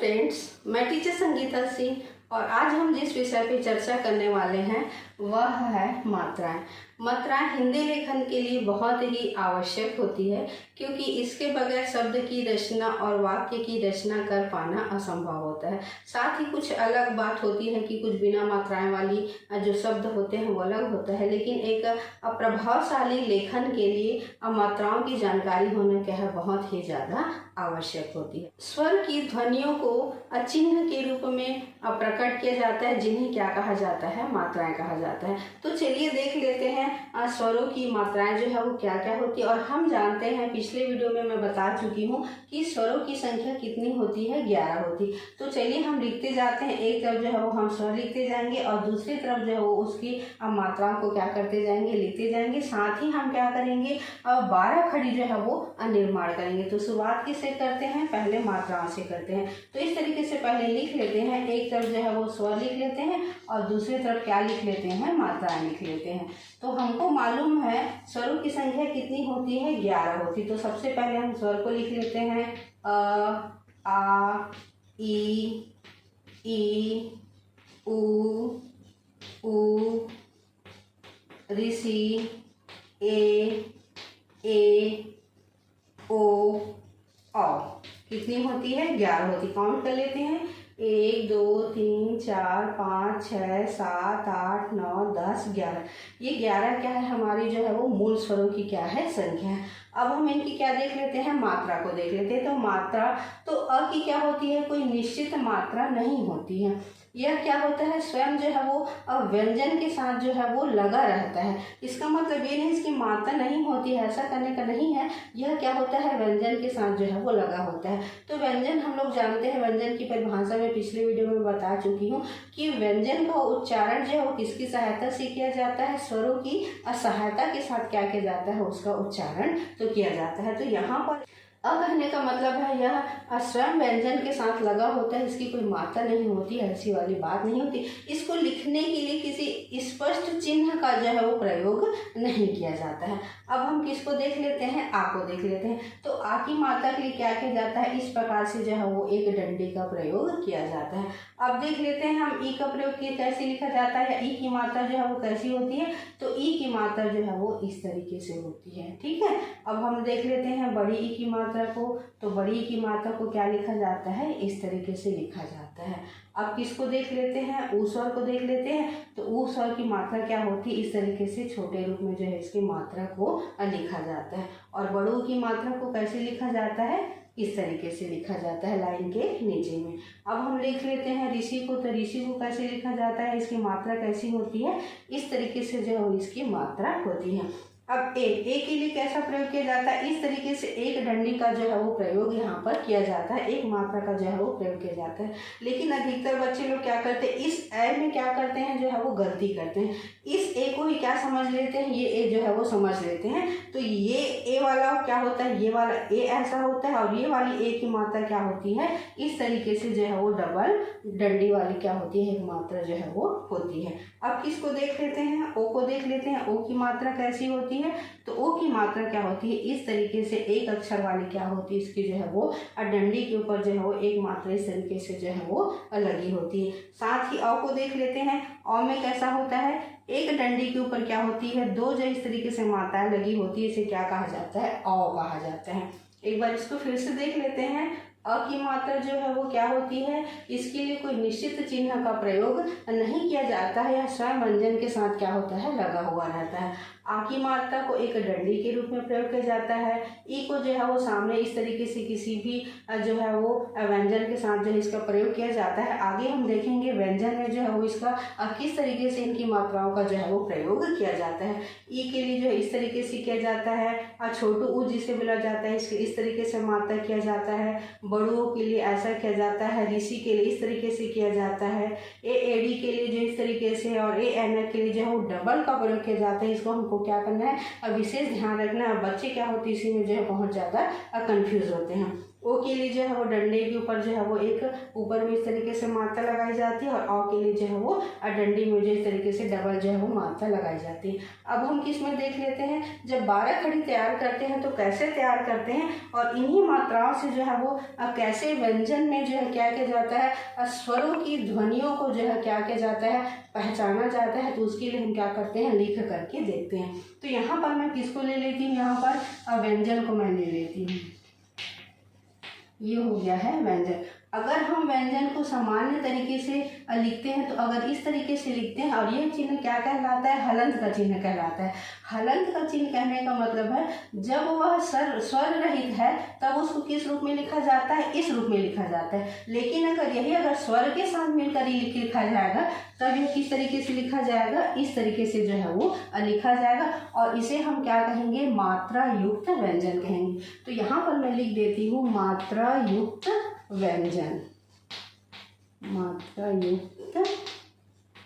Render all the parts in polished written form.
Friends, मैं teacher Sangeeta Singh और आज हम जिस विषय पे चर्चा करने वाले हैं वह है मात्राएं। मात्राएं हिंदी लेखन के लिए बहुत ही आवश्यक होती है क्योंकि इसके बगैर शब्द की रचना और वाक्य की रचना कर पाना असंभव होता है। साथ ही कुछ अलग बात होती है कि कुछ बिना मात्राएं वाली जो शब्द होते हैं वो अलग होता है, लेकिन एक प्रभावशाली लेखन के लिए मात्राओं की जानकारी होना क्या है बहुत ही ज़्यादा आवश्यक होती है। स्वर की ध्वनियों को चिन्ह के रूप में प्रकट किया जाता है, जिन्हें क्या कहा जाता है, मात्राएं कहा जाता है। तो चलिए देख लेते हैं स्वरों की मात्राएं जो है वो क्या क्या होती है। और हम जानते हैं, पिछले वीडियो में मैं बता चुकी हूँ कि स्वरों की संख्या कितनी होती है, 11 होती। तो चलिए हम लिखते जाते हैं, एक तरफ जो है वो हम स्वर लिखते जाएंगे और दूसरी तरफ जो है वो उसकी मात्राओं को क्या करते जाएंगे, लिखते जाएंगे। साथ ही हम क्या करेंगे, 12 खड़ी जो है वो निर्माण करेंगे। तो शुरुआत किससे करते हैं, पहले मात्राओं से करते हैं। तो इस तरीके से पहले लिख लेते हैं, एक तरफ जो है वो स्वर लिख लेते हैं और दूसरी तरफ क्या लिख लेते हैं, मात्राएं लिख लेते हैं। तो हमको मालूम है स्वरों की संख्या कितनी होती है, 11 होती। तो सबसे पहले हम स्वर को लिख लेते हैं, अ, आ, ई, उ, ऋषि, ए, ओ, औ। कितनी होती है, 11 होती। काउंट कर लेते हैं, 1 2 3 4 5 6 7 8 9 10 11। ये 11 क्या है, हमारी जो है वो मूल स्वरों की क्या है, संख्या है। अब हम इनकी क्या देख लेते हैं, मात्रा को देख लेते हैं। तो मात्रा, तो अ की क्या होती है, कोई निश्चित मात्रा नहीं होती है। यह क्या होता है, स्वयं जो है वो व्यंजन के साथ जो है वो लगा रहता है। इसका मतलब ये नहीं इसकी मात्रा नहीं होती है, ऐसा करने का नहीं है। यह क्या होता है, व्यंजन के साथ जो है वो लगा होता है। तो व्यंजन हम लोग जानते हैं, व्यंजन की परिभाषा में पिछले वीडियो में बता चुकी हूँ कि व्यंजन का उच्चारण जो है वो किसकी सहायता से किया जाता है, स्वरों की सहायता के साथ क्या किया जाता है, उसका उच्चारण तो किया जाता है। तो यहाँ पर अ कहने का मतलब है यह स्वयं व्यंजन के साथ लगा होता है, इसकी कोई मात्रा नहीं होती, ऐसी वाली बात नहीं होती। इसको लिखने के लिए किसी स्पष्ट चिन्ह का जो है वो प्रयोग नहीं किया जाता है। अब हम किसको देख लेते हैं, आ को देख लेते हैं। तो आ की मात्रा के लिए क्या किया जाता है, इस प्रकार से जो है वो एक डंडी का प्रयोग किया जाता है। अब देख लेते हैं हम ई का प्रयोग कैसे लिखा जाता है, या ई की मात्रा जो है वो कैसी होती है। तो ई की मात्रा जो है वो इस तरीके से होती है, ठीक है। अब हम देख लेते हैं बड़ी ई की मात्रा को। तो बड़ी की मात्रा को क्या लिखा जाता है, इस तरीके से लिखा जाता है। अब किसको देख लेते हैं, ऊ स्वर को देख लेते हैं। तो ऊ स्वर की मात्रा क्या होती है, इस तरीके से छोटे रूप में जो है इसकी मात्रा को लिखा जाता है। और बड़ों की मात्रा को कैसे लिखा जाता है, इस तरीके से लिखा जाता है लाइन के नीचे में। अब हम लिख लेते हैं ऋषि को। तो ऋषि को कैसे लिखा जाता है, इसकी मात्रा कैसी होती है, इस तरीके से जो है इसकी मात्रा होती है। अब ए के लिए कैसा प्रयोग किया जाता है, इस तरीके से एक डंडी का जो है वो प्रयोग यहाँ पर किया जाता है, एक मात्रा का जो है वो प्रयोग किया जाता है। लेकिन अधिकतर बच्चे लोग क्या करते हैं, इस ए में क्या करते हैं, जो है वो गलती करते हैं। इस ए को ही क्या समझ लेते हैं, ये ए जो है वो समझ लेते हैं। तो ये ए वाला क्या होता है, ये वाला ए ऐसा होता है और ये वाली ए की मात्रा क्या होती है, इस तरीके से जो है वो डबल डंडी वाली क्या होती है, एक मात्रा जो है वो होती है। अब किसको देख लेते हैं, ओ को देख लेते हैं। ओ की मात्रा कैसी होती है, तो ओ की मात्रा क्या होती है, इस तरीके से एक अक्षर वाली क्या होती है, इसकी जो है वो डंडी के ऊपर जो है वो एक मात्रा इस तरीके से जो है वो लगी होती है। साथ ही औ को देख लेते हैं। औ में कैसा होता है, एक डंडी के ऊपर क्या होती है, दो जो इस तरीके से मात्राएं लगी होती है, इसे क्या कहा जाता है, औ कहा जाता है। एक बार इसको फिर से देख लेते हैं। अ की मात्रा जो है वो क्या होती है, इसके लिए कोई निश्चित चिन्ह का प्रयोग नहीं किया जाता है, या स्वयं व्यंजन के साथ क्या होता है, लगा हुआ रहता है। आ की मात्रा को एक डंडी के रूप में प्रयोग किया जाता है। ई को जो है वो सामने इस तरीके से किसी भी जो है वो व्यंजन के साथ जो है इसका प्रयोग किया जाता है। आगे हम देखेंगे व्यंजन में जो है वो इसका किस तरीके से इनकी मात्राओं का जो है वो प्रयोग किया जाता है। ई के लिए जो है इस तरीके से किया जाता है। छोटू ऊ जिसे बोला जाता है, इसके इस तरीके से मात्रा किया जाता है। बड़ों के लिए ऐसा किया जाता है। ऋषि के लिए इस तरीके से किया जाता है। ए एडी के लिए जो इस तरीके से, और ए एन के लिए जो है वो डबल का प्रयोग किया जाता है। इसको हमको क्या करना है, विशेष ध्यान रखना है। बच्चे क्या होती है इसी में जो है बहुत ज़्यादा कंफ्यूज होते हैं। ओ के लिए जो है वो डंडे के ऊपर जो है वो एक ऊपर में इस तरीके से मात्रा लगाई जाती है, और औ के लिए जो है वो डंडी में जो इस तरीके से डबल जो है वो मात्रा लगाई जाती है। अब हम किस में देख लेते हैं, जब 12 खड़ी तैयार करते हैं तो कैसे तैयार करते हैं, और इन्हीं मात्राओं से जो है वो कैसे व्यंजन में जो है क्या किया जाता है, स्वरों की ध्वनियों को जो है क्या किया जाता है, पहचाना जाता है। तो उसके लिए हम क्या करते हैं, लिख करके देखते हैं। तो यहाँ पर मैं किसको ले लेती हूँ, यहाँ पर व्यंजन को मैं ले लेती हूँ। ये हो गया है व्यंजन। अगर हम व्यंजन को सामान्य तरीके से लिखते हैं तो अगर इस तरीके से लिखते हैं, और ये चिन्ह क्या कहलाता है, हलंत का चिन्ह कहलाता है। हलंत का चिन्ह कहने का मतलब है जब वह स्वर रहित है तब उसको किस रूप में लिखा जाता है, इस रूप में लिखा जाता है। लेकिन अगर स्वर के साथ मिलकर ही लिखा जाएगा तब यह किस तरीके से लिखा जाएगा, इस तरीके से जो है वो लिखा जाएगा, और इसे हम क्या कहेंगे, मात्रा युक्त व्यंजन कहेंगे। तो यहाँ पर मैं लिख देती हूँ मात्रा युक्त व्यंजन, मात्रा युक्त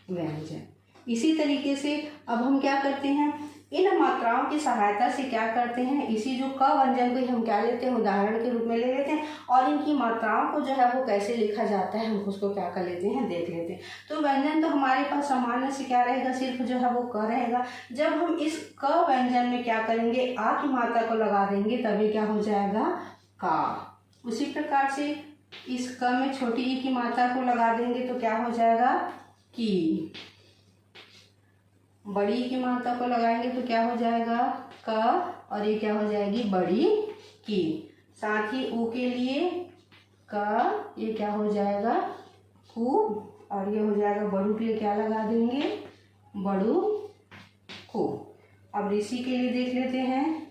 व्यंजन। इसी तरीके से अब हम क्या करते हैं, इन मात्राओं की सहायता से क्या करते हैं, इसी जो क व्यंजन को हम क्या लेते हैं, उदाहरण के रूप में ले लेते हैं, और इनकी मात्राओं को जो है वो कैसे लिखा जाता है हम उसको क्या कर लेते हैं, देख लेते हैं। तो व्यंजन तो हमारे पास सामान्य से क्या रहेगा, सिर्फ जो है वो क रहेगा। जब हम इस क व्यंजन में क्या करेंगे, आ की मात्रा को लगा देंगे तभी क्या हो जाएगा, का। उसी प्रकार से इस क में छोटी ई की मात्रा को लगा देंगे तो क्या हो जाएगा, की। बड़ी ई की मात्रा को लगाएंगे तो क्या हो जाएगा, क, और ये क्या हो जाएगी, बड़ी की। साथ ही ऊ के लिए क, ये क्या हो जाएगा, कु, और ये हो जाएगा बड़ू के लिए क्या लगा देंगे, बड़ू को। अब ऋषि के लिए देख लेते हैं,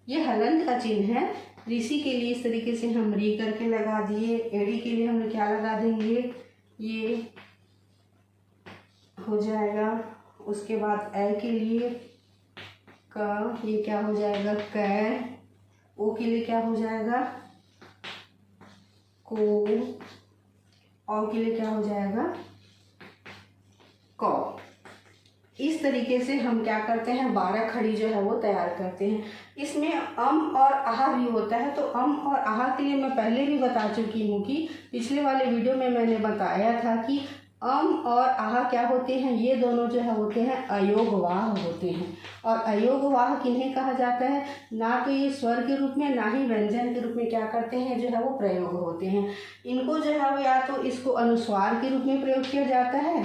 ये हलंत का चिन्ह है। ऋषि के लिए इस तरीके से हम री करके लगा दिए। एड़ी के लिए हम क्या लगा देंगे, ये हो जाएगा। उसके बाद ए के लिए क, ये क्या हो जाएगा, कै। ओ के लिए क्या हो जाएगा, को। औ के लिए क्या हो जाएगा, क। इस तरीके से हम क्या करते हैं, 12 खड़ी जो है वो तैयार करते हैं। इसमें अम और आहा भी होता है। तो अम और आहा के लिए मैं पहले भी बता चुकी हूँ कि पिछले वाले वीडियो में मैंने बताया था कि अम और आहा क्या होते हैं, ये दोनों जो है होते हैं अयोगवाह होते हैं। और अयोगवाह किन्हें कहा जाता है, ना तो ये स्वर के रूप में ना ही व्यंजन के रूप में क्या करते हैं, जो है वो प्रयोग होते हैं। इनको जो है वो या तो इसको अनुस्वार के रूप में प्रयोग किया जाता है,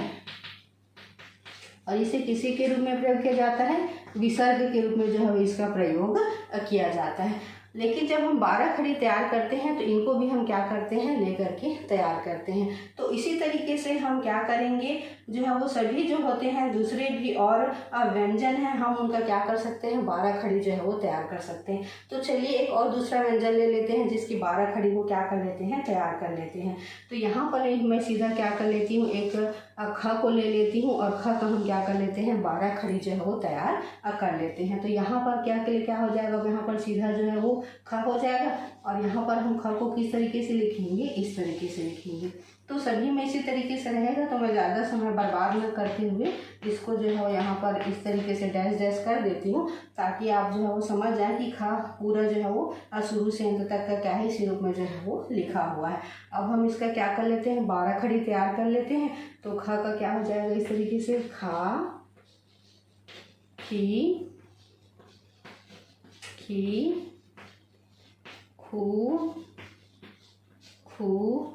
और इसे किसी के रूप में प्रयोग किया जाता है, विसर्ग के रूप में जो है इसका प्रयोग किया जाता है। लेकिन जब हम 12 खड़ी तैयार करते हैं तो इनको भी हम क्या करते हैं, लेकर के तैयार करते हैं। तो इसी तरीके से हम क्या करेंगे, जो है वो सभी जो होते हैं दूसरे भी और व्यंजन हैं, हम उनका क्या कर सकते हैं, 12 खड़ी जो है वो तैयार कर सकते हैं। तो चलिए एक और दूसरा व्यंजन ले लेते हैं जिसकी 12 खड़ी को क्या कर लेते हैं, तैयार कर लेते हैं। तो यहाँ पर मैं सीधा क्या कर लेती हूँ, एक ख को ले लेती हूँ, और ख का हम क्या कर लेते हैं, 12 खड़ी जो है वो तैयार कर लेते हैं। तो यहाँ पर क्या के लिए क्या हो जाएगा, यहाँ पर सीधा जो है वो ख हो जाएगा, और यहाँ पर हम ख को किस तरीके से लिखेंगे, इस तरीके से लिखेंगे। तो सभी में इसी तरीके से रहेगा। तो मैं ज़्यादा समय बर्बाद न करते हुए इसको जो है यहाँ पर इस तरीके से डैश डैश कर देती हूँ, ताकि आप जो है वो समझ जाए कि ख पूरा जो है वो शुरू से अंत तक का क्या है, इसी रूप में जो है वो लिखा हुआ है। अब हम इसका क्या कर लेते हैं, 12 खड़ी तैयार कर लेते हैं। तो ख का क्या हो जाएगा, इस तरीके से खा, खी, खी, खू, खू,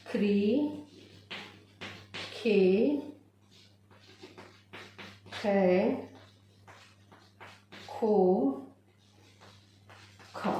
खरी, खे, खे, खो, ख।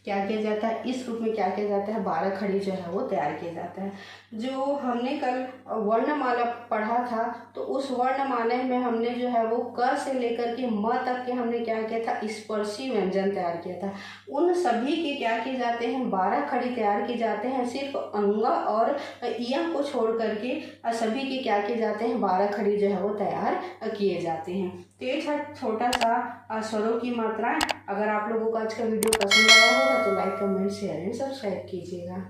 क्या किया जाता है, इस रूप में क्या किया जाता है, 12 खड़ी जो है वो तैयार किया जाता है। जो हमने कल वर्णमाला पढ़ा था तो उस वर्णमाला में हमने जो है वो क से लेकर के म तक के हमने क्या किया था, स्पर्शी व्यंजन तैयार किया था। उन सभी के क्या किए जाते हैं, 12 खड़ी तैयार किए जाते हैं। सिर्फ अंग और इया को छोड़ करके सभी के क्या किए जाते हैं, 12 खड़ी जो है वो तैयार किए जाते हैं। तो ये छोटा सा स्वरों की मात्राएं। अगर आप लोगों को आज का वीडियो पसंद आया होगा तो like, comment, share and subscribe कीजिएगा।